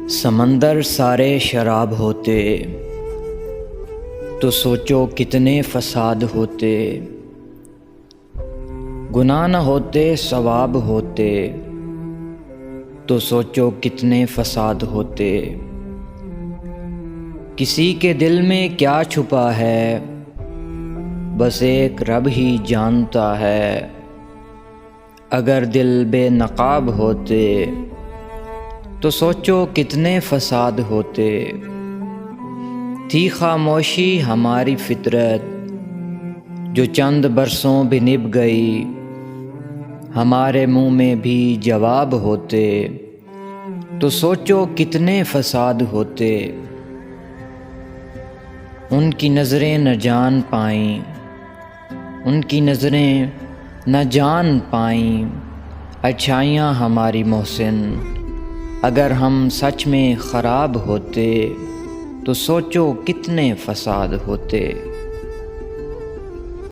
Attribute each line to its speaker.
Speaker 1: سمندر سارے شراب ہوتے تو سوچو کتنے فساد ہوتے، گناہ نہ ہوتے ثواب ہوتے تو سوچو کتنے فساد ہوتے۔ کسی کے دل میں کیا چھپا ہے بس ایک رب ہی جانتا ہے، اگر دل بے نقاب ہوتے تو سوچو کتنے فساد ہوتے۔ تھی خاموشی ہماری فطرت جو چند برسوں بھی نبھ گئی، ہمارے منہ میں بھی جواب ہوتے تو سوچو کتنے فساد ہوتے۔ ان کی نظریں نہ جان پائیں، ان کی نظریں نہ جان پائیں اچھائیاں ہماری محسن، اگر ہم سچ میں خراب ہوتے تو سوچو کتنے فساد ہوتے۔